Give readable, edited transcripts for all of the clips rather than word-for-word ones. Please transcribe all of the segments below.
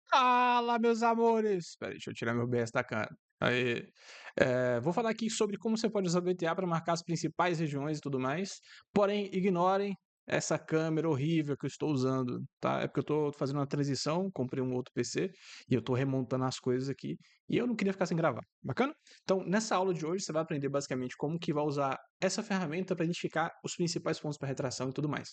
Fala, meus amores! Espera aí, deixa eu tirar meu OBS da cara. Aí, vou falar aqui sobre como você pode usar o VTA para marcar as principais regiões e tudo mais. Porém, ignorem essa câmera horrível que eu estou usando, tá? É porque eu estou fazendo uma transição, comprei um outro PC e eu estou remontando as coisas aqui e eu não queria ficar sem gravar. Bacana? Então, nessa aula de hoje, você vai aprender basicamente como que vai usar essa ferramenta para identificar os principais pontos para retração e tudo mais.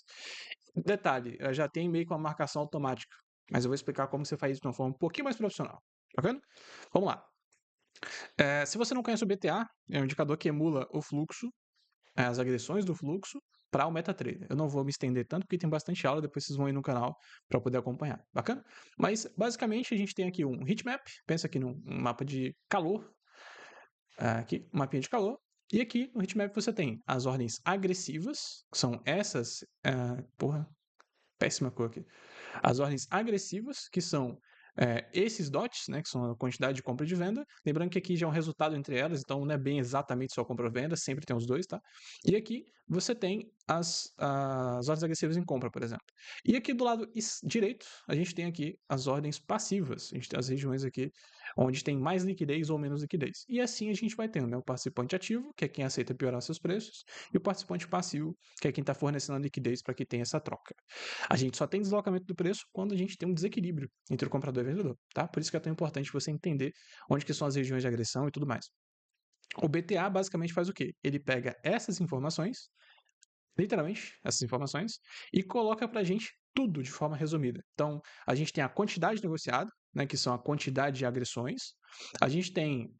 Detalhe, já tem meio com a marcação automática, mas eu vou explicar como você faz isso de uma forma um pouquinho mais profissional, tá vendo? Vamos lá. Se você não conhece o BTA, é um indicador que emula o fluxo, as agressões do fluxo para o MetaTrader. Eu não vou me estender tanto porque tem bastante aula, depois vocês vão ir no canal para poder acompanhar, bacana? Mas basicamente a gente tem aqui um heatmap, pensa aqui num mapa de calor, aqui, um mapinha de calor, e aqui no heatmap você tem as ordens agressivas, que são essas, porra, péssima cor aqui. As ordens agressivas, que são esses dots, né, que são a quantidade de compra e de venda. Lembrando que aqui já é um resultado entre elas, então não é bem exatamente só compra ou venda, sempre tem os dois, tá? E aqui você tem as ordens agressivas em compra, por exemplo. E aqui do lado direito, a gente tem aqui as ordens passivas. A gente tem as regiões aqui onde tem mais liquidez ou menos liquidez. E assim a gente vai tendo, né, o participante ativo, que é quem aceita piorar seus preços, e o participante passivo, que é quem está fornecendo a liquidez para que tenha essa troca. A gente só tem deslocamento do preço quando a gente tem um desequilíbrio entre o comprador e o vendedor, tá? Por isso que é tão importante você entender onde que são as regiões de agressão e tudo mais. O BTA basicamente faz o quê? Ele pega essas informações, literalmente essas informações, e coloca para a gente tudo de forma resumida. Então, a gente tem a quantidade negociada, né, que são a quantidade de agressões, a gente tem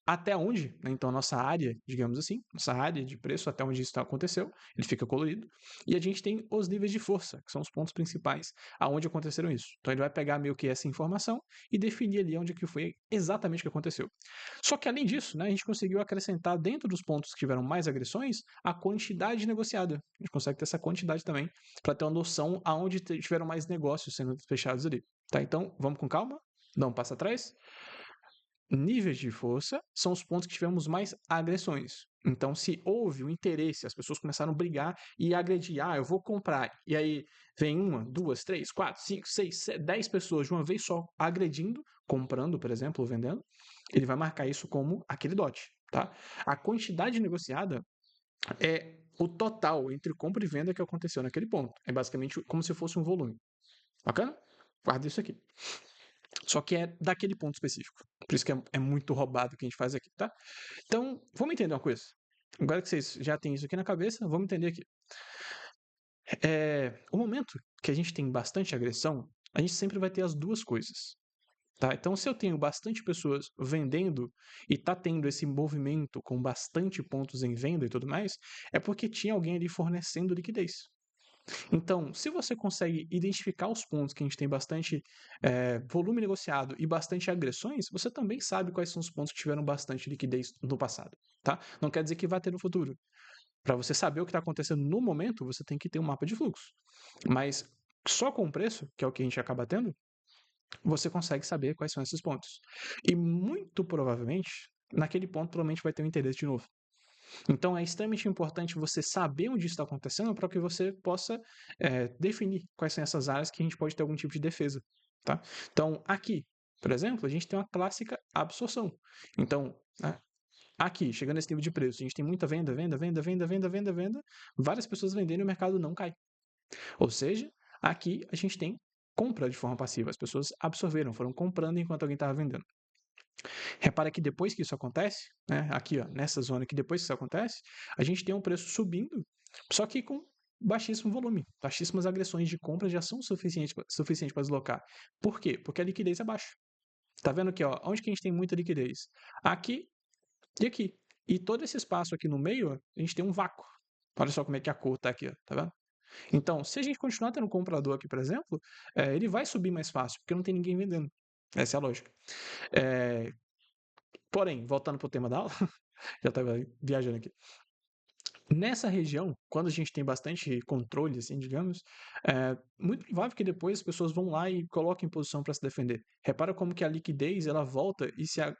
até onde, né, então a nossa área, digamos assim, nossa área de preço, até onde isso aconteceu, ele fica colorido, e a gente tem os níveis de força, que são os pontos principais, aonde aconteceram isso. Então ele vai pegar meio que essa informação e definir ali onde que foi exatamente o que aconteceu. Só que além disso, né, a gente conseguiu acrescentar dentro dos pontos que tiveram mais agressões a quantidade negociada. A gente consegue ter essa quantidade também para ter uma noção aonde tiveram mais negócios sendo fechados ali. Tá? Então, vamos com calma, dá um passo atrás. Níveis de força são os pontos que tivemos mais agressões. Então, se houve um interesse, as pessoas começaram a brigar e agredir, eu vou comprar, e aí vem uma, duas, três, quatro, cinco, seis, sete, 10 pessoas de uma vez só agredindo, comprando, por exemplo, ou vendendo, ele vai marcar isso como aquele DOT, tá? A quantidade negociada é o total entre compra e venda que aconteceu naquele ponto. É basicamente como se fosse um volume. Bacana? Guarda isso aqui. Só que é daquele ponto específico. Por isso que é muito roubado o que a gente faz aqui, tá? Então, vamos entender uma coisa. Agora que vocês já têm isso aqui na cabeça, vamos entender aqui. O momento que a gente tem bastante agressão, a gente sempre vai ter as duas coisas. Tá? Então, se eu tenho bastante pessoas vendendo e tá tendo esse movimento com bastante pontos em venda e tudo mais, é porque tinha alguém ali fornecendo liquidez. Então, se você consegue identificar os pontos que a gente tem bastante volume negociado e bastante agressões, você também sabe quais são os pontos que tiveram bastante liquidez no passado. Tá? Não quer dizer que vai ter no futuro. Para você saber o que está acontecendo no momento, você tem que ter um mapa de fluxo. Mas só com o preço, que é o que a gente acaba tendo, você consegue saber quais são esses pontos. E muito provavelmente, naquele ponto, provavelmente vai ter um interesse de novo. Então é extremamente importante você saber onde isso está acontecendo para que você possa definir quais são essas áreas que a gente pode ter algum tipo de defesa. Tá? Então, aqui, por exemplo, a gente tem uma clássica absorção. Então, né, aqui, chegando nesse nível de preço, a gente tem muita venda, venda, venda, venda, venda, venda, venda, várias pessoas vendendo e o mercado não cai. Ou seja, aqui a gente tem compra de forma passiva. As pessoas absorveram, foram comprando enquanto alguém estava vendendo. Repara que depois que isso acontece, né, aqui ó, nessa zona que depois que isso acontece, a gente tem um preço subindo, só que com baixíssimo volume. Baixíssimas agressões de compra já são suficientes para deslocar. Por quê? Porque a liquidez é baixa. Tá vendo aqui, ó, onde que a gente tem muita liquidez? Aqui e aqui. E todo esse espaço aqui no meio, ó, a gente tem um vácuo. Olha só como é que a cor tá aqui, ó, tá vendo? Então, se a gente continuar tendo um comprador aqui, por exemplo, ele vai subir mais fácil, porque não tem ninguém vendendo. Essa é a lógica. É, Porém, voltando para o tema da aula, já estava viajando aqui. Nessa região, quando a gente tem bastante controle, assim, digamos, é muito provável que depois as pessoas vão lá e coloquem em posição para se defender. Repara como que a liquidez ela volta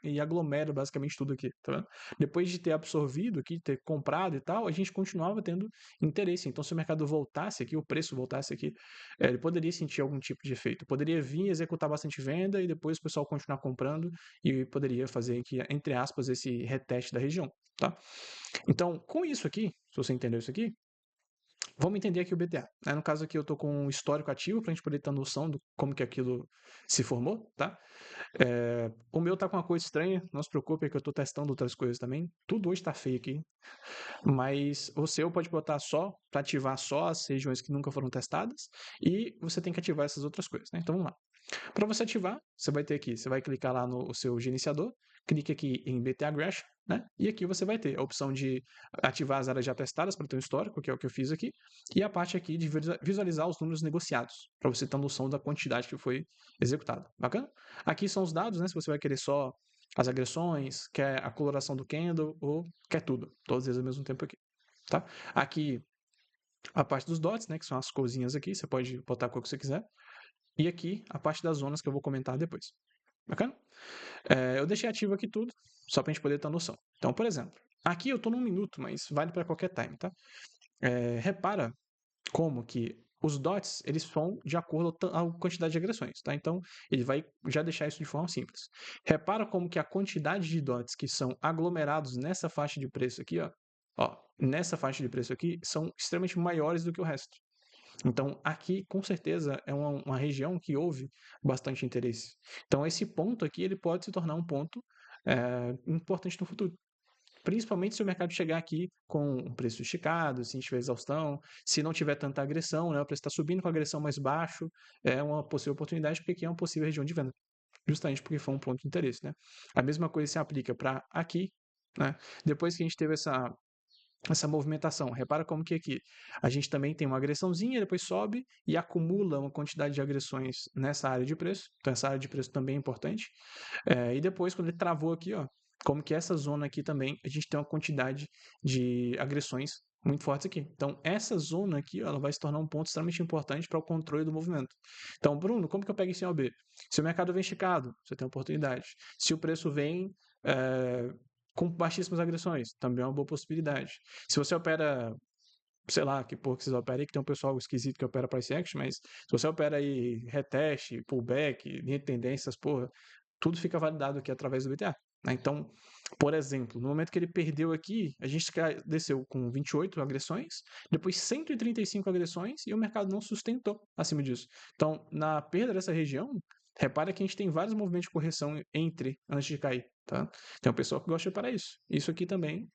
e aglomera basicamente tudo aqui, tá vendo? Depois de ter absorvido aqui, ter comprado e tal, a gente continuava tendo interesse. Então, se o mercado voltasse aqui, o preço voltasse aqui, ele poderia sentir algum tipo de efeito. Poderia vir executar bastante venda e depois o pessoal continuar comprando e poderia fazer aqui, entre aspas, esse reteste da região, tá? Então, com isso aqui, se você entendeu isso aqui, vamos entender aqui o BTA. Né? No caso aqui, eu estou com um histórico ativo para a gente poder ter noção de como que aquilo se formou, tá? O meu tá com uma coisa estranha, não se preocupe, é que eu estou testando outras coisas também. Tudo hoje está feio aqui, mas o seu pode botar só, para ativar só as regiões que nunca foram testadas, e você tem que ativar essas outras coisas, né? Então vamos lá. Para você ativar, você vai ter aqui, você vai clicar lá no seu gerenciador, clique aqui em BT Aggression, né? E aqui você vai ter a opção de ativar as áreas já testadas para ter um histórico, que é o que eu fiz aqui, e a parte aqui de visualizar os números negociados, para você ter noção da quantidade que foi executada. Bacana? Aqui são os dados, né? Se você vai querer só as agressões, quer a coloração do candle ou quer tudo, todos eles ao mesmo tempo aqui, tá? Aqui a parte dos dots, né, que são as corzinhas aqui, você pode botar a cor que você quiser. E aqui a parte das zonas que eu vou comentar depois. Bacana? Eu deixei ativo aqui tudo, só para a gente poder ter noção. Então, por exemplo, aqui eu estou num minuto, mas vale para qualquer time, tá? Repara como que os dots, eles vão de acordo com a quantidade de agressões, tá? Então, ele vai já deixar isso de forma simples. Repara como que a quantidade de dots que são aglomerados nessa faixa de preço aqui, ó, nessa faixa de preço aqui, são extremamente maiores do que o resto. Então, aqui, com certeza, é uma região que houve bastante interesse. Então, esse ponto aqui, ele pode se tornar um ponto importante no futuro. Principalmente se o mercado chegar aqui com um preço esticado, se tiver exaustão, se não tiver tanta agressão, né, o preço está subindo com agressão mais baixo, é uma possível oportunidade, porque aqui é uma possível região de venda. Justamente porque foi um ponto de interesse, né? A mesma coisa se aplica para aqui, né? Depois que a gente teve essa movimentação. Repara como que aqui a gente também tem uma agressãozinha, depois sobe e acumula uma quantidade de agressões nessa área de preço. Então, essa área de preço também é importante. E depois, quando ele travou aqui, ó, como que essa zona aqui também, a gente tem uma quantidade de agressões muito fortes aqui. Então, essa zona aqui, ó, ela vai se tornar um ponto extremamente importante para o controle do movimento. Então, Bruno, como que eu pego esse OB? Se o mercado vem esticado, você tem oportunidade. Se o preço vem com baixíssimas agressões, também é uma boa possibilidade. Se você opera, sei lá, que porra que vocês operam aí, que tem um pessoal esquisito que opera price action, mas se você opera aí reteste, pullback, linha de tendências, porra, tudo fica validado aqui através do BTA. Né? Então, por exemplo, no momento que ele perdeu aqui, a gente desceu com 28 agressões, depois 135 agressões e o mercado não sustentou acima disso. Então, na perda dessa região, repara que a gente tem vários movimentos de correção antes de cair. Tá? Tem um pessoal que gosta de reparar isso. Isso aqui também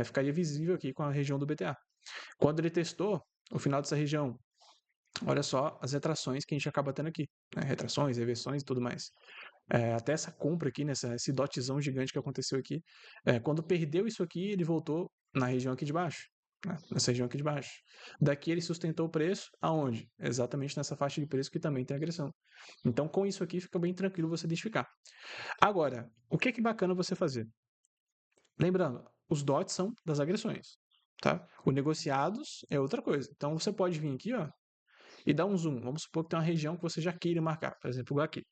ficaria visível aqui com a região do BTA. Quando ele testou o final dessa região, olha só as retrações que a gente acaba tendo aqui. Né? Retrações, reversões e tudo mais. Até essa compra aqui, esse dotzão gigante que aconteceu aqui, quando perdeu isso aqui, ele voltou na região aqui de baixo. Né? Nessa região aqui de baixo. Daqui ele sustentou o preço, aonde? Exatamente nessa faixa de preço que também tem agressão. Então, com isso aqui, fica bem tranquilo você identificar. Agora, o que é bacana você fazer? Lembrando, os dots são das agressões. Tá? O negociados é outra coisa. Então, você pode vir aqui, ó, e dar um zoom. Vamos supor que tem uma região que você já queira marcar, por exemplo, igual aqui.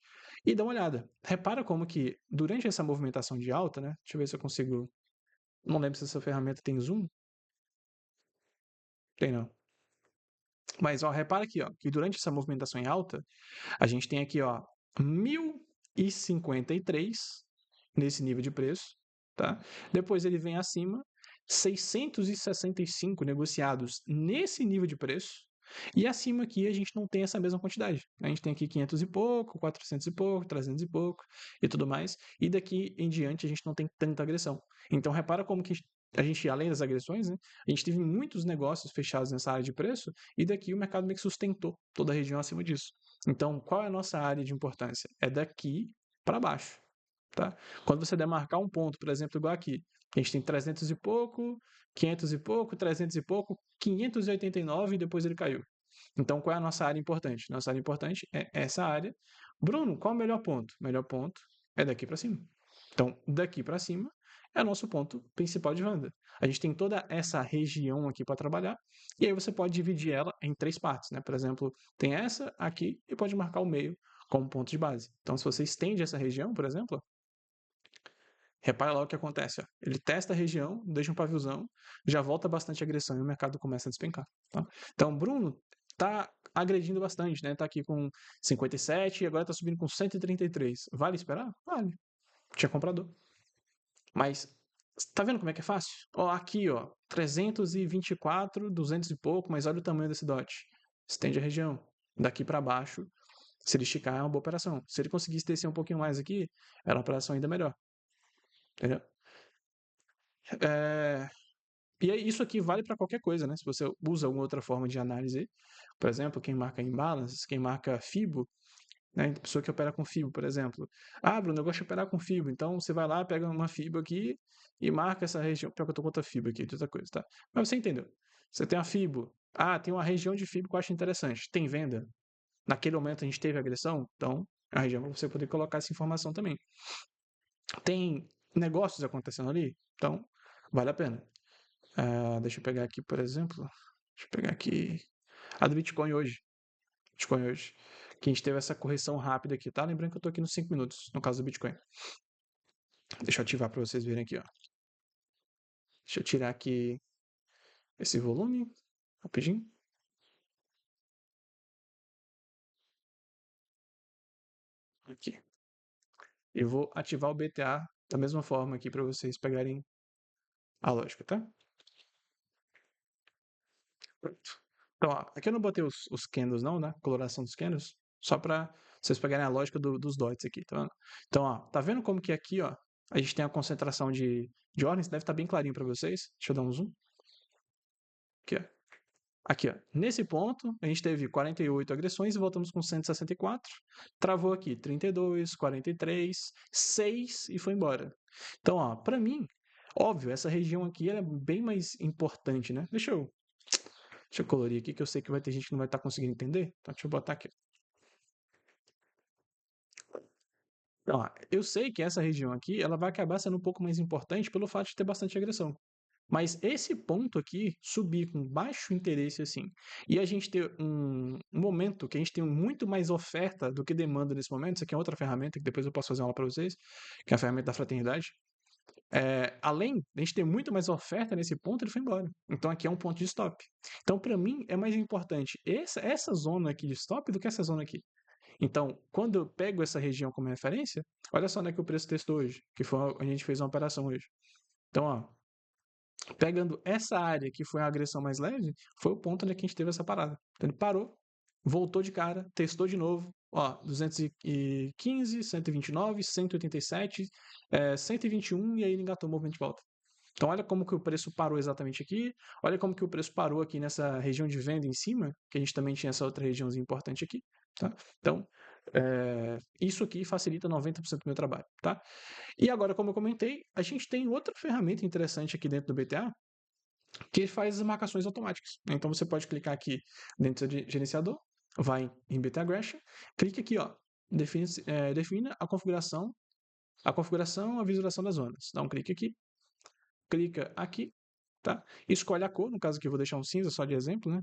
E dá uma olhada. Repara como que durante essa movimentação de alta, né? Deixa eu ver se eu consigo. Não lembro se essa ferramenta tem zoom. Tem não. Mas ó, repara aqui, ó, que durante essa movimentação em alta, a gente tem aqui, ó, 1053 nesse nível de preço, tá? Depois ele vem acima, 665 negociados nesse nível de preço, e acima aqui a gente não tem essa mesma quantidade. A gente tem aqui 500 e pouco, 400 e pouco, 300 e pouco e tudo mais. E daqui em diante a gente não tem tanta agressão. Então repara como que a gente, além das agressões, né, a gente teve muitos negócios fechados nessa área de preço e daqui o mercado meio que sustentou toda a região acima disso. Então, qual é a nossa área de importância? É daqui para baixo. Tá? Quando você demarcar um ponto, por exemplo, igual aqui, a gente tem 300 e pouco, 500 e pouco, 300 e pouco, 589 e depois ele caiu. Então, qual é a nossa área importante? Nossa área importante é essa área. Bruno, qual é o melhor ponto? O melhor ponto é daqui para cima. Então, daqui para cima é nosso ponto principal de venda. A gente tem toda essa região aqui para trabalhar, e aí você pode dividir ela em 3 partes, né? Por exemplo, tem essa aqui e pode marcar o meio como ponto de base. Então, se você estende essa região, por exemplo, repara lá o que acontece. Ó. Ele testa a região, deixa um paviozão, já volta bastante agressão e o mercado começa a despencar. Tá? Então, Bruno tá agredindo bastante, né? Tá aqui com 57 e agora tá subindo com 133. Vale esperar? Vale. Tinha comprador. Mas tá vendo como é que é fácil? Ó, aqui, ó, 324, 200 e pouco, mas olha o tamanho desse dot. Estende a região. Daqui para baixo, se ele esticar, é uma boa operação. Se ele conseguisse descer um pouquinho mais aqui, era uma operação ainda melhor. Entendeu? É... E aí, isso aqui vale para qualquer coisa, né? Se você usa alguma outra forma de análise, por exemplo, quem marca imbalance, quem marca FIBO, né? Pessoa que opera com FIBO, por exemplo. Ah, Bruno, eu gosto de operar com FIBO. Então, você vai lá, pega uma FIBO aqui e marca essa região. Pior que eu tô com outra FIBO aqui, de outra coisa, tá? Mas você entendeu. Você tem a FIBO. Ah, tem uma região de FIBO que eu acho interessante. Tem venda. Naquele momento a gente teve agressão, então a região para você poder colocar essa informação também. Tem negócios acontecendo ali, então vale a pena. Deixa eu pegar aqui, por exemplo. Deixa eu pegar aqui a do Bitcoin hoje. Bitcoin hoje. Que a gente teve essa correção rápida aqui, tá? Lembrando que eu tô aqui nos 5 minutos, no caso do Bitcoin. Deixa eu ativar para vocês verem aqui, ó. Deixa eu tirar aqui esse volume, rapidinho. Aqui. E vou ativar o BTA da mesma forma aqui para vocês pegarem a lógica, tá? Pronto. Então, ó, aqui eu não botei os candles não, né? Coloração dos candles, só para vocês pegarem a lógica dos dots aqui, tá vendo? Então, ó, tá vendo como que aqui, ó, a gente tem a concentração de ordens, deve estar bem clarinho para vocês. Deixa eu dar um zoom. Aqui, ó. Aqui, ó. Nesse ponto, a gente teve 48 agressões e voltamos com 164. Travou aqui 32, 43, 6 e foi embora. Então, ó, para mim, óbvio, essa região aqui é bem mais importante, né? Deixa eu colorir aqui, que eu sei que vai ter gente que não vai estar conseguindo entender. Então, deixa eu botar aqui. Então, ó, eu sei que essa região aqui, ela vai acabar sendo um pouco mais importante pelo fato de ter bastante agressão. Mas esse ponto aqui, subir com baixo interesse assim, e a gente ter um momento que a gente tem muito mais oferta do que demanda nesse momento, isso aqui é outra ferramenta que depois eu posso fazer uma para vocês, que é a ferramenta da fraternidade. Além de a gente ter muito mais oferta nesse ponto, ele foi embora. Então aqui é um ponto de stop. Então, para mim, é mais importante essa zona aqui de stop do que essa zona aqui. Então, quando eu pego essa região como referência, olha só onde é que o preço testou hoje, que foi onde a gente fez uma operação hoje. Então, ó, pegando essa área que foi a agressão mais leve, foi o ponto onde a gente teve essa parada. Então ele parou, voltou de cara, testou de novo, ó, 215, 129, 187, 121 e aí ele engatou o movimento de volta. Então olha como que o preço parou exatamente aqui, olha como que o preço parou aqui nessa região de venda em cima, que a gente também tinha essa outra regiãozinha importante aqui, tá? Então, isso aqui facilita 90% do meu trabalho, tá? E agora, como eu comentei, a gente tem outra ferramenta interessante aqui dentro do BTA, que faz as marcações automáticas. Então você pode clicar aqui dentro do gerenciador, vai em BTA Aggression, clica aqui, ó, define a configuração, a visualização das zonas. Dá um clique aqui, clica aqui, tá? Escolhe a cor, no caso aqui eu vou deixar um cinza só de exemplo, né?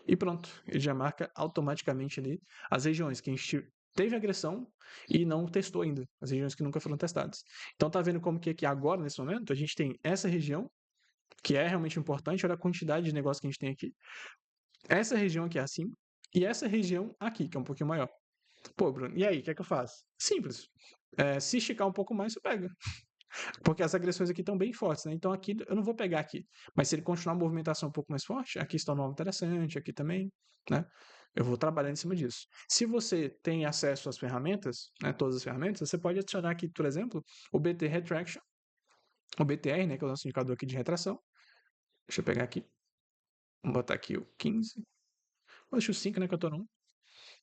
E pronto, ele já marca automaticamente ali as regiões que a gente teve agressão e não testou ainda, as regiões que nunca foram testadas. Então tá vendo como que aqui agora, nesse momento, a gente tem essa região, que é realmente importante, olha a quantidade de negócio que a gente tem aqui. Essa região aqui é acima, e essa região aqui, que é um pouquinho maior. Pô, Bruno, e aí, o que é que eu faço? Simples. Se esticar um pouco mais, você pega. Porque as agressões aqui estão bem fortes, né? Então aqui eu não vou pegar aqui. Mas se ele continuar a movimentação um pouco mais forte, aqui está um novo interessante, aqui também, né? Eu vou trabalhar em cima disso. Se você tem acesso às ferramentas, né, todas as ferramentas, você pode adicionar aqui, por exemplo, o BT Retraction, o BTR, né, que é o nosso indicador aqui de retração. Deixa eu pegar aqui. Vou botar aqui o 15. Deixa o 5, né, que eu tô no 1.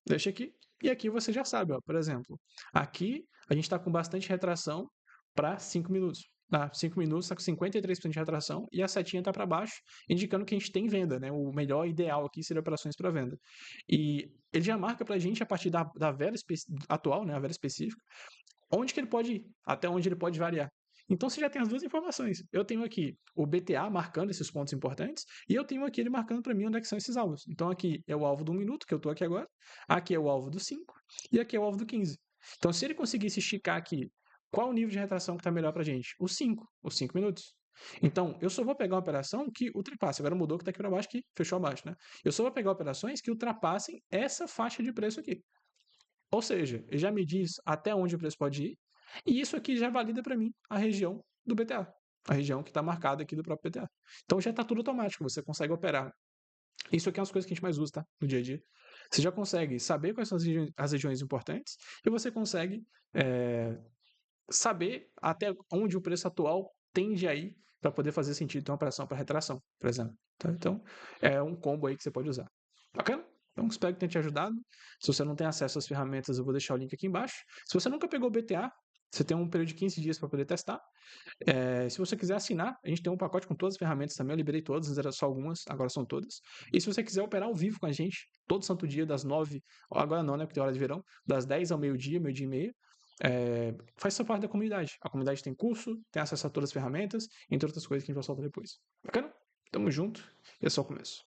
Deixa aqui. E aqui você já sabe, ó, por exemplo, aqui a gente está com bastante retração para 5 minutos. 5 minutos está com 53% de retração e a setinha está para baixo, indicando que a gente tem venda, né? O melhor ideal aqui seria operações para venda. E ele já marca para a gente, a partir da vela atual, né, a vela específica, onde que ele pode ir, até onde ele pode variar. Então você já tem as duas informações. Eu tenho aqui o BTA marcando esses pontos importantes e eu tenho aqui ele marcando para mim onde é que são esses alvos. Então aqui é o alvo do 1 minuto, que eu estou aqui agora, aqui é o alvo do 5 e aqui é o alvo do 15. Então se ele conseguisse esticar aqui, qual o nível de retração que está melhor para a gente? O 5, os 5 minutos. Então, eu só vou pegar uma operação que ultrapasse. Agora mudou que está aqui para baixo, que fechou abaixo, né? Eu só vou pegar operações que ultrapassem essa faixa de preço aqui. Ou seja, ele já me diz até onde o preço pode ir, e isso aqui já valida para mim a região do BTA, a região que está marcada aqui do próprio BTA. Então já está tudo automático, você consegue operar. Isso aqui é uma das coisas que a gente mais usa, tá? No dia a dia. Você já consegue saber quais são as regiões importantes e você consegue saber até onde o preço atual tende a ir para poder fazer sentido ter uma operação para retração, por exemplo. Tá? Então, é um combo aí que você pode usar. Bacana? Então, espero que tenha te ajudado. Se você não tem acesso às ferramentas, eu vou deixar o link aqui embaixo. Se você nunca pegou o BTA, você tem um período de 15 dias para poder testar. Se você quiser assinar, a gente tem um pacote com todas as ferramentas também. Eu liberei todas, antes era só algumas, agora são todas. E se você quiser operar ao vivo com a gente, todo santo dia, das 9, agora não, né, porque tem hora de verão, das 10 ao meio-dia, meio-dia e meia, faz sua parte da comunidade. A comunidade tem curso, tem acesso a todas as ferramentas, entre outras coisas que a gente vai soltar depois. Bacana? Tamo junto, e é só o começo.